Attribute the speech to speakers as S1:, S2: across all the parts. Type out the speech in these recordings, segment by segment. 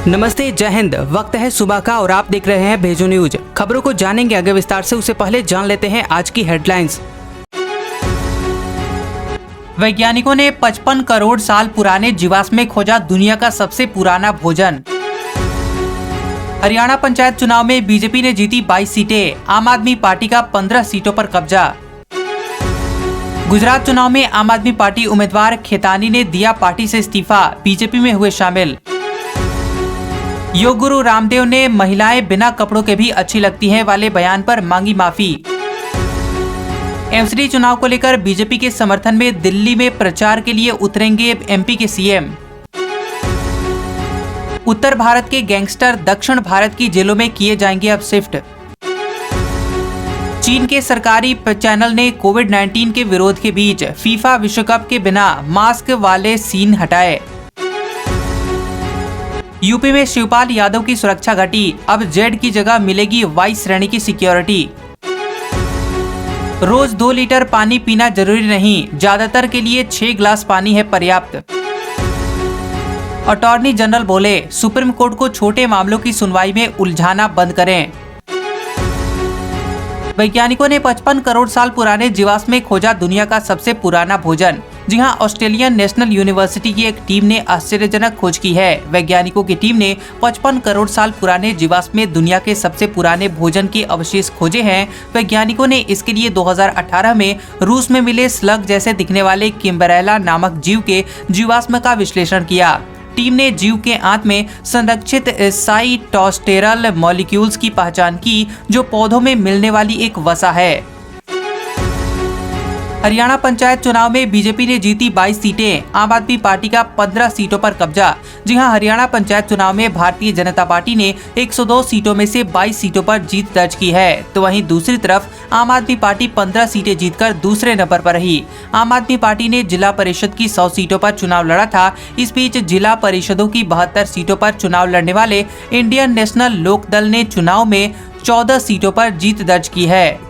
S1: नमस्ते, जय हिंद। वक्त है सुबह का और आप देख रहे हैं भेजो न्यूज। खबरों को जानेंगे आगे विस्तार से, उससे पहले जान लेते हैं आज की हेडलाइंस। वैज्ञानिकों ने 55 करोड़ साल पुराने जीवाश्म में खोजा दुनिया का सबसे पुराना भोजन। हरियाणा पंचायत चुनाव में बीजेपी ने जीती 22 सीटें, आम आदमी पार्टी का 15 सीटों पर कब्जा। गुजरात चुनाव में आम आदमी पार्टी उम्मीदवार खेतानी ने दिया पार्टी से इस्तीफा, बीजेपी में हुए शामिल। योग गुरु रामदेव ने महिलाएं बिना कपड़ों के भी अच्छी लगती हैं वाले बयान पर मांगी माफी। एमसीडी चुनाव को लेकर बीजेपी के समर्थन में दिल्ली में प्रचार के लिए उतरेंगे एमपी के सीएम। उत्तर भारत के गैंगस्टर दक्षिण भारत की जेलों में किए जाएंगे अब शिफ्ट। चीन के सरकारी चैनल ने कोविड-19 के विरोध के बीच फीफा विश्व कप के बिना मास्क वाले सीन हटाए। यूपी में शिवपाल यादव की सुरक्षा घटी, अब जेड की जगह मिलेगी वाई श्रेणी की सिक्योरिटी। रोज 2 लीटर पानी पीना जरूरी नहीं, ज्यादातर के लिए 6 ग्लास पानी है पर्याप्त। अटॉर्नी जनरल बोले, सुप्रीम कोर्ट को छोटे मामलों की सुनवाई में उलझाना बंद करें। वैज्ञानिकों ने 55 करोड़ साल पुराने जीवाश्म में खोजा दुनिया का सबसे पुराना भोजन। जी हां, ऑस्ट्रेलियन नेशनल यूनिवर्सिटी की एक टीम ने आश्चर्यजनक खोज की है। वैज्ञानिकों की टीम ने 55 करोड़ साल पुराने जीवाश्म में दुनिया के सबसे पुराने भोजन के अवशेष खोजे हैं। वैज्ञानिकों ने इसके लिए 2018 में रूस में मिले स्लग जैसे दिखने वाले किम्बरेला नामक जीव के जीवाश्म का विश्लेषण किया। टीम ने जीव के आंत में संरक्षित साइटोस्टेरल मॉलिक्यूल्स की पहचान की, जो पौधों में मिलने वाली एक वसा है। हरियाणा पंचायत चुनाव में बीजेपी ने जीती 22 सीटें, आम आदमी पार्टी का 15 सीटों पर कब्जा। जी हां, हरियाणा पंचायत चुनाव में भारतीय जनता पार्टी ने 102 सीटों में से 22 सीटों पर जीत दर्ज की है, तो वहीं दूसरी तरफ आम आदमी पार्टी 15 सीटें जीतकर दूसरे नंबर पर रही। आम आदमी पार्टी ने जिला परिषद की 100 सीटों पर चुनाव लड़ा था। इस बीच जिला परिषदों की 72 सीटों पर चुनाव लड़ने वाले इंडियन नेशनल लोकदल ने चुनाव में 14 सीटों पर जीत दर्ज की है।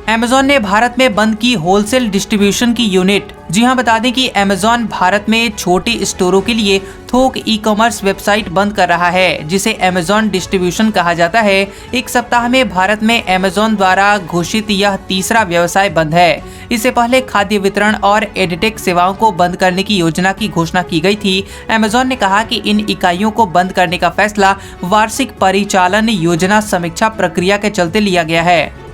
S1: अमेज़न ने भारत में बंद की होलसेल डिस्ट्रीब्यूशन की यूनिट। जी हां, बता दें कि अमेज़न भारत में छोटे स्टोरों के लिए थोक ई-कॉमर्स वेबसाइट बंद कर रहा है, जिसे अमेज़न डिस्ट्रीब्यूशन कहा जाता है। एक सप्ताह में भारत में अमेज़न द्वारा घोषित यह तीसरा व्यवसाय बंद है। इससे पहले खाद्य वितरण और एडटेक सेवाओं को बंद करने की योजना की घोषणा की गई थी। अमेज़न ने कहा कि इन इकाइयों को बंद करने का फैसला वार्षिक परिचालन योजना समीक्षा प्रक्रिया के चलते लिया गया है।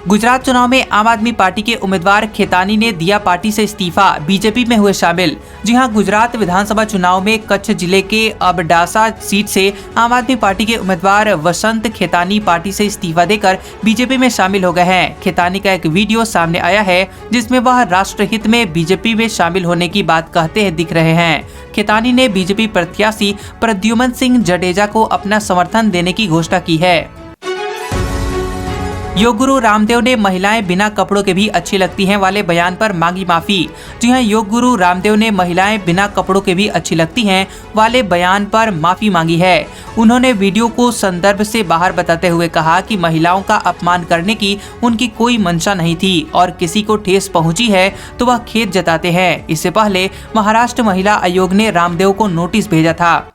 S1: गुजरात चुनाव में आम आदमी पार्टी के उम्मीदवार खेतानी ने दिया पार्टी से इस्तीफा, बीजेपी में हुए शामिल। जी हां, गुजरात विधानसभा चुनाव में कच्छ जिले के अबडासा सीट से आम आदमी पार्टी के उम्मीदवार वसंत खेतानी पार्टी से इस्तीफा देकर बीजेपी में शामिल हो गए हैं। खेतानी का एक वीडियो सामने आया है, जिसमें वह राष्ट्रहित में बीजेपी में शामिल होने की बात कहते हैं दिख रहे हैं। खेतानी ने बीजेपी प्रत्याशी प्रद्युमन सिंह जडेजा को अपना समर्थन देने की घोषणा की है। योग गुरु रामदेव ने महिलाएं बिना कपड़ों के भी अच्छी लगती हैं वाले बयान पर मांगी माफी। जी हां, योग गुरु रामदेव ने महिलाएं बिना कपड़ों के भी अच्छी लगती हैं वाले बयान पर माफी मांगी है। उन्होंने वीडियो को संदर्भ से बाहर बताते हुए कहा कि महिलाओं का अपमान करने की उनकी कोई मंशा नहीं थी और किसी को ठेस पहुंची है तो वह खेद जताते हैं। इससे पहले महाराष्ट्र महिला आयोग ने रामदेव को नोटिस भेजा था।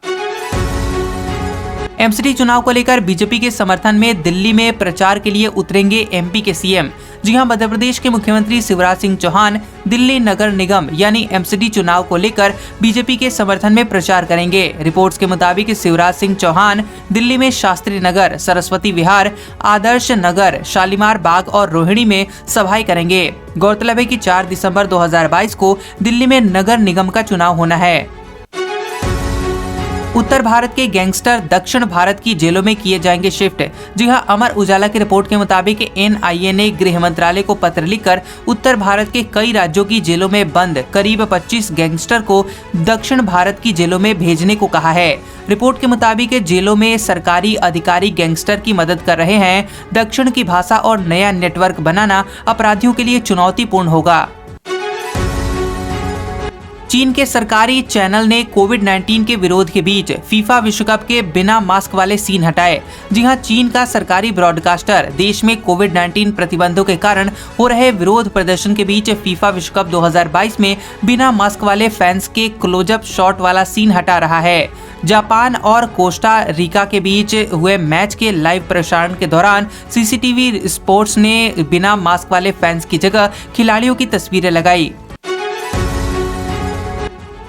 S1: एमसीडी चुनाव को लेकर बीजेपी के समर्थन में दिल्ली में प्रचार के लिए उतरेंगे एमपी के सीएम। जी हां, मध्य प्रदेश के मुख्यमंत्री शिवराज सिंह चौहान दिल्ली नगर निगम यानी एमसीडी चुनाव को लेकर बीजेपी के समर्थन में प्रचार करेंगे। रिपोर्ट्स के मुताबिक शिवराज सिंह चौहान दिल्ली में शास्त्री नगर, सरस्वती विहार, आदर्श नगर, शालीमार बाग और रोहिणी में सभाएं करेंगे। गौरतलब है कि 4 दिसंबर 2022 को दिल्ली में नगर निगम का चुनाव होना है। उत्तर भारत के गैंगस्टर दक्षिण भारत की जेलों में किए जाएंगे शिफ्ट। जी हां, अमर उजाला की रिपोर्ट के मुताबिक एनआईए ने गृह मंत्रालय को पत्र लिखकर उत्तर भारत के कई राज्यों की जेलों में बंद करीब 25 गैंगस्टर को दक्षिण भारत की जेलों में भेजने को कहा है। रिपोर्ट के मुताबिक जेलों में सरकारी अधिकारी गैंगस्टर की मदद कर रहे हैं। दक्षिण की भाषा और नया नेटवर्क बनाना अपराधियों के लिए चुनौतीपूर्ण होगा। चीन के सरकारी चैनल ने कोविड-19 के विरोध के बीच फीफा विश्व कप के बिना मास्क वाले सीन हटाए। जी हां, चीन का सरकारी ब्रॉडकास्टर देश में कोविड-19 प्रतिबंधों के कारण हो रहे विरोध प्रदर्शन के बीच फीफा विश्व कप 2022 में बिना मास्क वाले फैंस के क्लोजअप शॉट वाला सीन हटा रहा है। जापान और कोस्टा रिका के बीच हुए मैच के लाइव प्रसारण के दौरान सीसीटीवी स्पोर्ट्स ने बिना मास्क वाले फैंस की जगह खिलाड़ियों की तस्वीरें लगाई।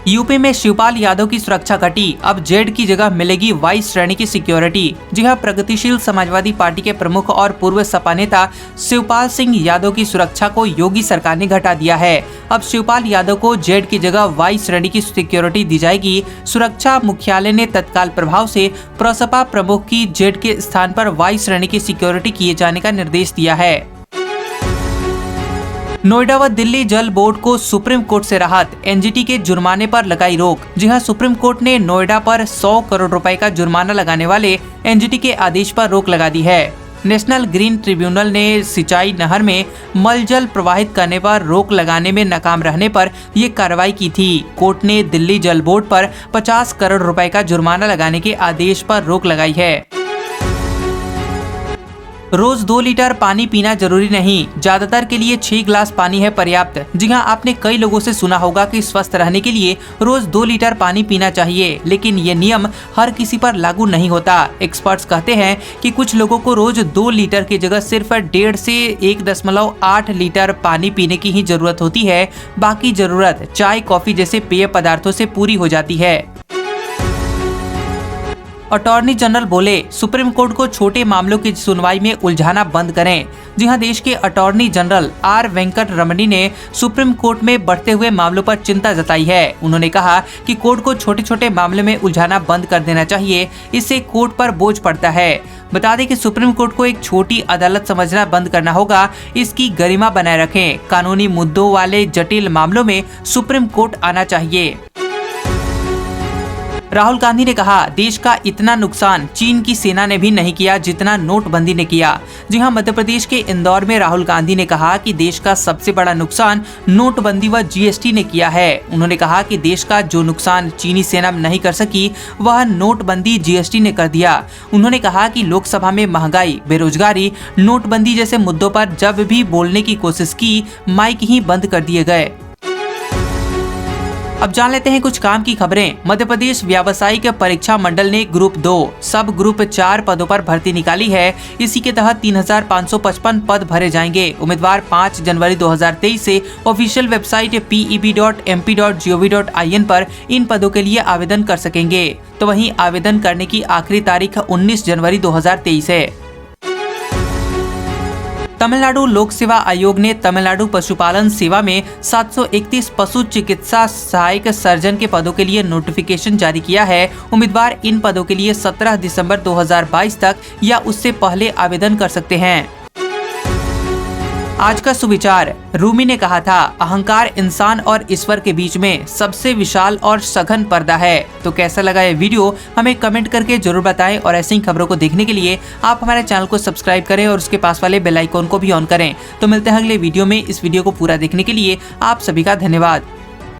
S1: यूपी में शिवपाल यादव की सुरक्षा घटी, अब जेड की जगह मिलेगी वाई श्रेणी की सिक्योरिटी। जी हां, प्रगतिशील समाजवादी पार्टी के प्रमुख और पूर्व सपा नेता शिवपाल सिंह यादव की सुरक्षा को योगी सरकार ने घटा दिया है। अब शिवपाल यादव को जेड की जगह वाई श्रेणी की सिक्योरिटी दी जाएगी। सुरक्षा मुख्यालय ने तत्काल प्रभाव से प्रसपा प्रमुख की जेड के स्थान पर वाई श्रेणी की सिक्योरिटी किए जाने का निर्देश दिया है। नोएडा व दिल्ली जल बोर्ड को सुप्रीम कोर्ट से राहत, एनजीटी के जुर्माने पर लगाई रोक। जी हां, सुप्रीम कोर्ट ने नोएडा पर 100 करोड़ रुपए का जुर्माना लगाने वाले एनजीटी के आदेश पर रोक लगा दी है। नेशनल ग्रीन ट्रिब्यूनल ने सिंचाई नहर में मलजल प्रवाहित करने पर रोक लगाने में नाकाम रहने पर ये कार्रवाई की थी। कोर्ट ने दिल्ली जल बोर्ड पर 50 करोड़ रुपए का जुर्माना लगाने के आदेश पर रोक लगाई है। रोज 2 लीटर पानी पीना जरूरी नहीं, ज्यादातर के लिए 6 गिलास पानी है पर्याप्त। जी हां, आपने कई लोगों से सुना होगा कि स्वस्थ रहने के लिए रोज 2 लीटर पानी पीना चाहिए, लेकिन ये नियम हर किसी पर लागू नहीं होता। एक्सपर्ट्स कहते हैं कि कुछ लोगों को रोज 2 लीटर की जगह सिर्फ 1.5 से 1.8 लीटर पानी पीने की ही जरूरत होती है। बाकी जरूरत चाय, कॉफी जैसे पेय पदार्थों से पूरी हो जाती है। अटॉर्नी जनरल बोले, सुप्रीम कोर्ट को छोटे मामलों की सुनवाई में उलझाना बंद करें। जी हां, देश के अटॉर्नी जनरल आर वेंकट रमणी ने सुप्रीम कोर्ट में बढ़ते हुए मामलों पर चिंता जताई है। उन्होंने कहा कि कोर्ट को छोटे छोटे मामले में उलझाना बंद कर देना चाहिए, इससे कोर्ट पर बोझ पड़ता है। बता दें कि सुप्रीम कोर्ट को एक छोटी अदालत समझना बंद करना होगा, इसकी गरिमा बनाए रखें। कानूनी मुद्दों वाले जटिल मामलों में सुप्रीम कोर्ट आना चाहिए। राहुल गांधी ने कहा, देश का इतना नुकसान चीन की सेना ने भी नहीं किया जितना नोटबंदी ने किया। जी हां, मध्य प्रदेश के इंदौर में राहुल गांधी ने कहा कि देश का सबसे बड़ा नुकसान नोटबंदी व जीएसटी ने किया है। उन्होंने कहा कि देश का जो नुकसान चीनी सेना नहीं कर सकी, वह नोटबंदी जीएसटी ने कर दिया। उन्होंने कहा कि लोकसभा में महंगाई, बेरोजगारी, नोटबंदी जैसे मुद्दों पर जब भी बोलने की कोशिश की, माइक ही बंद कर दिए गए। अब जान लेते हैं कुछ काम की खबरें। मध्य प्रदेश व्यावसायिक परीक्षा मंडल ने ग्रुप 2 सब ग्रुप 4 पदों पर भर्ती निकाली है। इसी के तहत 3555 पद भरे जाएंगे। उम्मीदवार 5 जनवरी 2023 से ऑफिशियल वेबसाइट peb.mp.gov.in पर इन पदों के लिए आवेदन कर सकेंगे। तो वहीं आवेदन करने की आखिरी तारीख 19 जनवरी 2023 है। तमिलनाडु लोक सेवा आयोग ने तमिलनाडु पशुपालन सेवा में 731 पशु चिकित्सा सहायक सर्जन के पदों के लिए नोटिफिकेशन जारी किया है। उम्मीदवार इन पदों के लिए 17 दिसंबर 2022 तक या उससे पहले आवेदन कर सकते हैं। आज का सुविचार, रूमी ने कहा था, अहंकार इंसान और ईश्वर के बीच में सबसे विशाल और सघन पर्दा है। तो कैसा लगा ये वीडियो हमें कमेंट करके जरूर बताएं और ऐसी ही खबरों को देखने के लिए आप हमारे चैनल को सब्सक्राइब करें और उसके पास वाले बेल आइकॉन को भी ऑन करें। तो मिलते हैं अगले वीडियो में। इस वीडियो को पूरा देखने के लिए आप सभी का धन्यवाद।